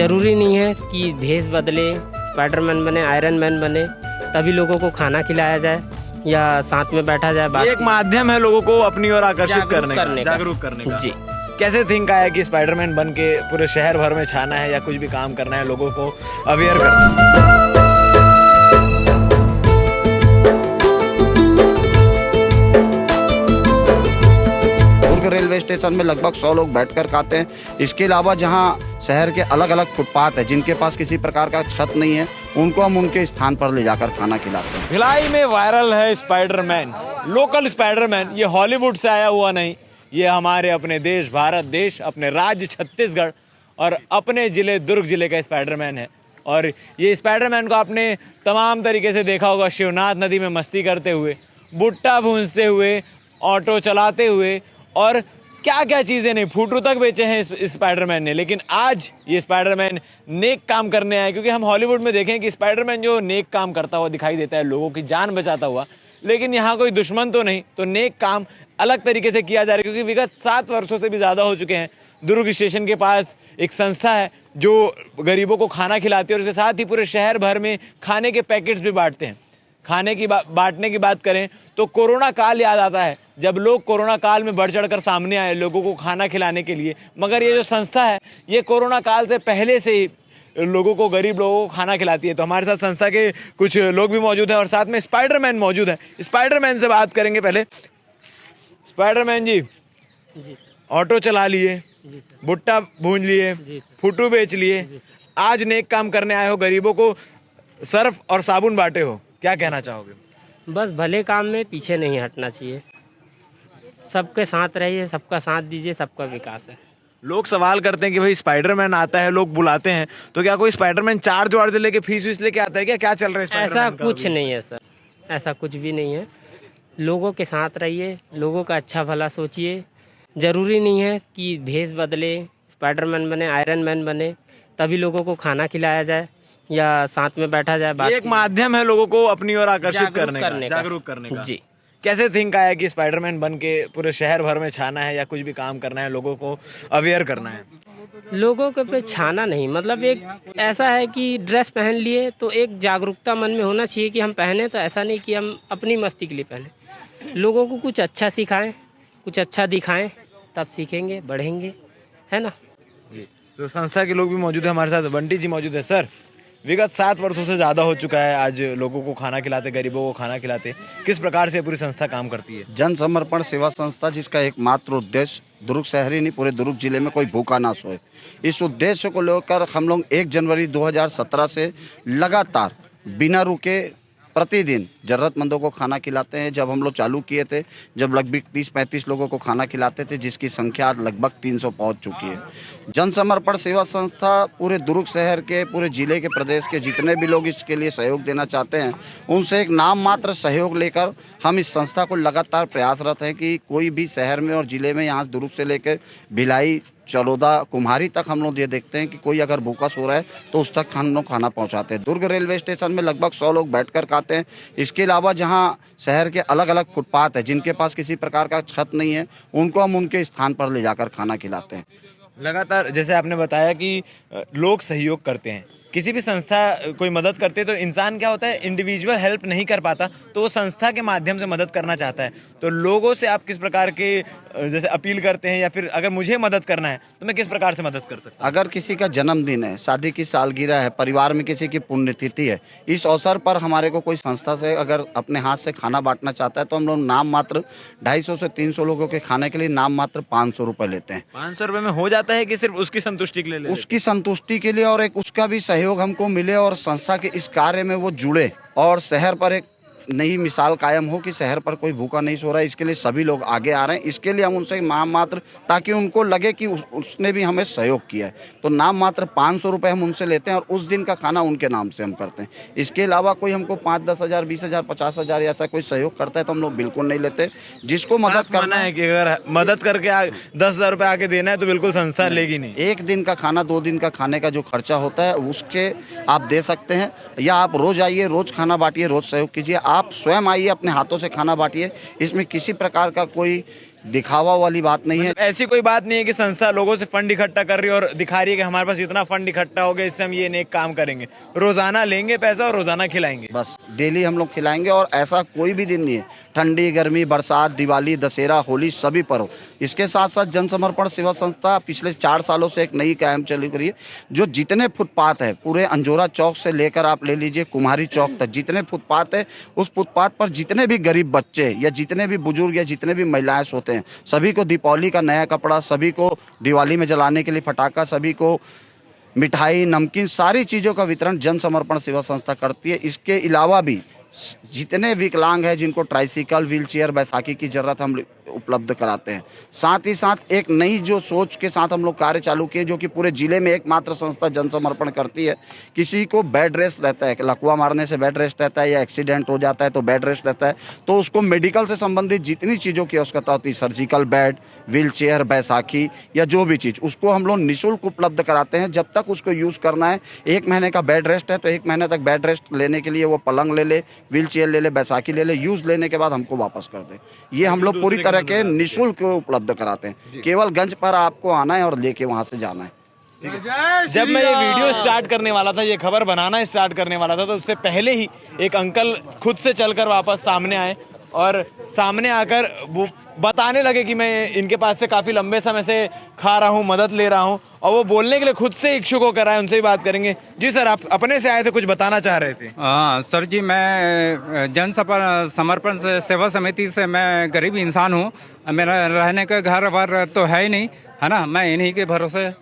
ज़रूरी नहीं है कि भेष बदले, स्पाइडरमैन बने, आयरन मैन बने तभी लोगों को खाना खिलाया जाए या साथ में बैठा जाए। ये एक माध्यम है लोगों को अपनी ओर आकर्षित करने का, जागरूक करने का। जी। कैसे थिंक आया कि स्पाइडरमैन बन के पूरे शहर भर में छाना है या कुछ भी काम करना है, लोगों को अवेयर करना है? रेलवे स्टेशन में लगभग 100 लोग बैठकर खाते हैं। इसके अलावा जहां शहर के अलग अलग फुटपाथ है जिनके पास किसी प्रकार का छत नहीं है, उनको हम उनके स्थान पर ले जाकर खाना खिलाते हैं। भिलाई में वायरल है स्पाइडरमैन, लोकल स्पाइडरमैन। ये हॉलीवुड से आया हुआ नहीं, ये हमारे अपने देश भारत देश, अपने राज्य छत्तीसगढ़ और अपने जिले दुर्ग जिले का स्पाइडरमैन है। और ये स्पाइडरमैन को आपने तमाम तरीके से देखा होगा, शिवनाथ नदी में मस्ती करते हुए, भुट्टा भूंजते हुए, ऑटो चलाते हुए और क्या क्या चीज़ें नहीं, फूटू तक बेचे हैं इस स्पाइडरमैन ने। लेकिन आज ये स्पाइडरमैन नेक काम करने आए, क्योंकि हम हॉलीवुड में देखें कि स्पाइडरमैन जो नेक काम करता हुआ दिखाई देता है, लोगों की जान बचाता हुआ, लेकिन यहाँ कोई दुश्मन तो नहीं, तो नेक काम अलग तरीके से किया जा रहा है। क्योंकि विगत 7 वर्षों से भी ज़्यादा हो चुके हैं, दुर्ग स्टेशन के पास एक संस्था है जो गरीबों को खाना खिलाती है और उसके साथ ही पूरे शहर भर में खाने के पैकेट्स भी बांटते हैं। खाने की बांटने की बात करें तो कोरोना काल याद आता है, जब लोग कोरोना काल में बढ़ चढ़कर सामने आए लोगों को खाना खिलाने के लिए। मगर ये जो संस्था है ये कोरोना काल से पहले से ही लोगों को, गरीब लोगों को खाना खिलाती है। तो हमारे साथ संस्था के कुछ लोग भी मौजूद हैं और साथ में स्पाइडरमैन मौजूद है। स्पाइडरमैन से बात करेंगे पहले। स्पाइडरमैन जी, ऑटो चला लिए, भुट्टा भूंज लिए, फुटू बेच लिए, आज नेक काम करने आए हो, गरीबों को सर्फ और साबुन बांटे हो, क्या कहना चाहोगे? बस भले काम में पीछे नहीं हटना चाहिए, सबके साथ रहिए, सबका साथ दीजिए, सबका विकास है। लोग सवाल करते हैं कि भाई स्पाइडरमैन आता है, लोग बुलाते हैं, तो क्या कोई स्पाइडरमैन चार्ज वार्ज लेके फीस वीस लेके आता है क्या? क्या चल रहा है स्पाइडरमैन ऐसा का कुछ अभी? नहीं है सर, ऐसा कुछ भी नहीं है। लोगों के साथ रहिए, लोगों का अच्छा भला सोचिए। ज़रूरी नहीं है कि भेष बदले, स्पाइडरमैन बने, आयरन मैन बने तभी लोगों को खाना खिलाया जाए या साथ में बैठा जाए। ये एक माध्यम है लोगों को अपनी ओर आकर्षित करने का, जागरूक करने का। जी। कैसे थिंक आया कि स्पाइडरमैन बन के पूरे शहर भर में छाना है या कुछ भी काम करना है, लोगों को अवेयर करना है? लोगों के पे छाना नहीं, मतलब एक ऐसा है कि ड्रेस पहन लिए तो एक जागरूकता मन में होना चाहिए कि हम पहने, तो ऐसा नहीं कि हम अपनी मस्ती के लिए पहने। लोगों को कुछ अच्छा सिखाएं, कुछ अच्छा दिखाएं, तब सीखेंगे, बढ़ेंगे, है ना जी। तो संस्था के लोग भी मौजूद है हमारे साथ। बंटी जी मौजूद है। सर, विगत 7 वर्षों से ज़्यादा हो चुका है, आज लोगों को खाना खिलाते, गरीबों को खाना खिलाते, किस प्रकार से पूरी संस्था काम करती है? जन समर्पण सेवा संस्था, जिसका एकमात्र उद्देश्य दुर्ग शहर ही नहीं पूरे दुर्ग जिले में कोई भूखा ना सोए, इस उद्देश्य को लेकर हम लोग 1 जनवरी 2017 से लगातार बिना रुके प्रतिदिन ज़रूरतमंदों को खाना खिलाते हैं। जब हम लोग चालू किए थे, जब लगभग 30-35 लोगों को खाना खिलाते थे, जिसकी संख्या आज लगभग 300 पहुंच चुकी है। जन समर्पण सेवा संस्था पूरे दुर्ग शहर के, पूरे जिले के, प्रदेश के जितने भी लोग इसके लिए सहयोग देना चाहते हैं, उनसे एक नाम मात्र सहयोग लेकर हम इस संस्था को लगातार प्रयासरत हैं कि कोई भी शहर में और ज़िले में, यहाँ दुर्ग से लेकर भिलाई, चलोदा, कुम्हारी तक हम लोग ये देखते हैं कि कोई अगर भूखा सो रहा है तो उस तक हम लोग खाना पहुंचाते हैं। दुर्ग रेलवे स्टेशन में लगभग 100 लोग बैठकर खाते हैं। इसके अलावा जहां शहर के अलग अलग फुटपाथ है जिनके पास किसी प्रकार का छत नहीं है, उनको हम उनके स्थान पर ले जाकर खाना खिलाते हैं। लगातार जैसे आपने बताया कि लोग सहयोग करते हैं, किसी भी संस्था कोई मदद करते हैं तो इंसान क्या होता है, इंडिविजुअल हेल्प नहीं कर पाता, तो वो संस्था के माध्यम से मदद करना चाहता है। तो लोगों से आप किस प्रकार के जैसे अपील करते हैं, या फिर अगर मुझे मदद करना है तो मैं किस प्रकार से मदद कर सकता हूँ? अगर किसी का जन्मदिन है, शादी की सालगिरह है, परिवार में किसी की पुण्यतिथि है, इस अवसर पर हमारे को कोई संस्था से अगर अपने हाथ से खाना बांटना चाहता है तो हम लोग नाम मात्र 250 से 300 लोगों के खाने के लिए नाम मात्र 500 रुपये लेते हैं। 500 रुपये में हो जाता है कि सिर्फ उसकी संतुष्टि के लिए? उसकी संतुष्टि के लिए और एक उसका भी सहयोग हमको मिले और संस्था के इस कार्य में वो जुड़े और शहर पर एक नई मिसाल कायम हो कि शहर पर कोई भूखा नहीं सो रहा है। इसके लिए सभी लोग आगे आ रहे हैं। इसके लिए हम उनसे नाम मात्र, ताकि उनको लगे कि उसने भी हमें सहयोग किया है, तो नाम मात्र 500 रुपये हम उनसे लेते हैं और उस दिन का खाना उनके नाम से हम करते हैं। इसके अलावा कोई हमको 5-10 हज़ार, 20 हज़ार, 50 हज़ार ऐसा कोई सहयोग करता है तो हम लोग बिल्कुल नहीं लेते। जिसको मदद करना है कि अगर मदद करके 10,000 रुपये आके देना है तो बिल्कुल संस्था लेगी नहीं। 1 दिन का खाना, 2 दिन का खाने का जो खर्चा होता है उसके आप दे सकते हैं, या आप रोज़ आइए, रोज़ खाना बांटिए, रोज़ सहयोग कीजिए। आप स्वयं आइए, अपने हाथों से खाना बांटिए। इसमें किसी प्रकार का कोई दिखावा वाली बात नहीं है। ऐसी कोई बात नहीं है कि संस्था लोगों से फंड इकट्ठा कर रही है और दिखा रही है कि हमारे पास इतना फंड इकट्ठा हो गया, इससे हम ये नेक काम करेंगे। रोजाना लेंगे पैसा और रोजाना खिलाएंगे। बस डेली हम लोग खिलाएंगे और ऐसा कोई भी दिन नहीं है, ठंडी गर्मी बरसात दिवाली दशहरा होली सभी पर्व। इसके साथ साथ जन समर्पण सेवा संस्था पिछले 4 सालों से एक नई कायम चली करी है। जो जितने फुटपाथ है पूरे अंजोरा चौक से लेकर आप ले लीजिए कुम्हारी चौक तक जितने फुटपाथ है, उस फुटपाथ पर जितने भी गरीब बच्चे या जितने भी बुजुर्ग या जितने भी महिलाएं सोते हैं, सभी को दीपावली का नया कपड़ा, सभी को दिवाली में जलाने के लिए पटाखा, सभी को मिठाई नमकीन सारी चीज़ों का वितरण जन समर्पण सेवा संस्था करती है। इसके अलावा भी जितने विकलांग हैं जिनको ट्राइसिकल व्हीलचेयर बैसाखी की ज़रूरत हम उपलब्ध कराते हैं। साथ ही साथ एक नई जो सोच के साथ हम लोग कार्य चालू किए, जो कि पूरे जिले में एकमात्र संस्था जन समर्पण करती है। किसी को बेड रेस्ट रहता है, लकवा मारने से बेड रेस्ट रहता है या एक्सीडेंट हो जाता है तो बेड रेस्ट रहता है, तो उसको मेडिकल से संबंधित जितनी चीज़ों की आवश्यकता होती है, सर्जिकल बेड, व्हीलचेयर, बैसाखी या जो भी चीज़, उसको हम लोग निःशुल्क उपलब्ध कराते हैं। जब तक उसको यूज़ करना है, 1 महीने का बेड रेस्ट है तो 1 महीने तक बेड रेस्ट लेने के लिए वो पलंग ले ले, व्हीलचेयर ले ले, बैसाखी ले ले, यूज़ लेने के बाद हमको वापस कर दे। ये हम लोग पूरी तरह के निःशुल्क उपलब्ध कराते हैं। केवल गंज पर आपको आना है और लेके वहां से जाना है। जब मैं ये वीडियो स्टार्ट करने वाला था, ये खबर बनाना स्टार्ट करने वाला था, तो उससे पहले ही एक अंकल खुद से चलकर वापस सामने आए और सामने आकर वो बताने लगे कि मैं इनके पास से काफ़ी लंबे समय से खा रहा हूँ, मदद ले रहा हूँ, और वो बोलने के लिए खुद से इच्छुक होकर आए। उनसे भी बात करेंगे। जी सर, आप अपने से आए थे, कुछ बताना चाह रहे थे? हाँ सर जी, मैं जन समर्पण सेवा समिति से मैं गरीब इंसान हूँ। मेरा रहने का घर वर तो है ही नहीं, है ना। मैं इन्हीं के भरोसे।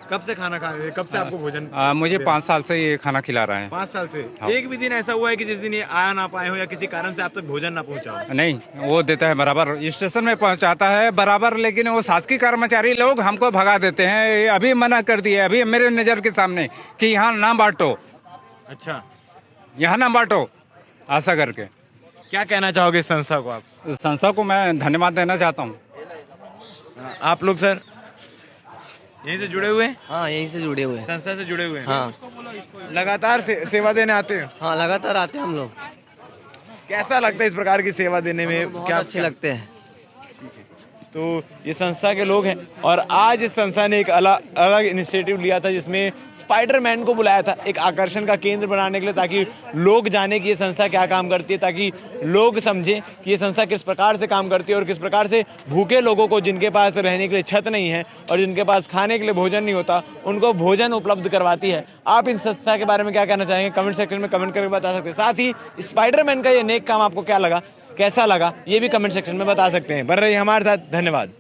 कब से खाना खा रहे हैं? कब से आपको भोजन? मुझे 5 साल से ये खाना खिला रहा है। 5 साल से? हाँ। एक भी दिन ऐसा हुआ है कि जिस दिन ये आ ना पाए हो या किसी कारण से आप तक भोजन ना पहुंचा हो? नहीं, वो देता है बराबर, स्टेशन में पहुंचाता है बराबर, लेकिन वो शासकीय कर्मचारी लोग हमको भगा देते हैं। ये अभी मना कर दिए, अभी मेरे नज़र के सामने, कि यहाँ ना बांटो। अच्छा, यहाँ ना बांटो, ऐसा करके। क्या कहना चाहोगे इस संस्था को आप? इस संस्था को मैं धन्यवाद देना चाहता हूँ। आप लोग सर यहीं से जुड़े हुए हैं? हाँ, यहीं से जुड़े हुए हैं। संस्था से जुड़े हुए हैं? हाँ, लगातार सेवा देने आते हैं? हाँ, लगातार आते हैं हम लोग। कैसा लगता है इस प्रकार की सेवा देने में? बहुत अच्छे लगते हैं। तो ये संस्था के लोग हैं और आज इस संस्था ने एक अलग इनिशिएटिव लिया था, जिसमें स्पाइडरमैन को बुलाया था एक आकर्षण का केंद्र बनाने के लिए, ताकि लोग जाने कि ये संस्था क्या काम करती है, ताकि लोग समझें कि ये संस्था किस प्रकार से काम करती है और किस प्रकार से भूखे लोगों को, जिनके पास रहने के लिए छत नहीं है और जिनके पास खाने के लिए भोजन नहीं होता, उनको भोजन उपलब्ध करवाती है। आप इन संस्था के बारे में क्या कहना चाहेंगे? कमेंट सेक्शन में कमेंट करके बता सकते हैं। साथ ही स्पाइडरमैन का ये नेक काम आपको क्या लगा, कैसा लगा, ये भी कमेंट सेक्शन में बता सकते हैं। बन रही हमारे साथ, धन्यवाद।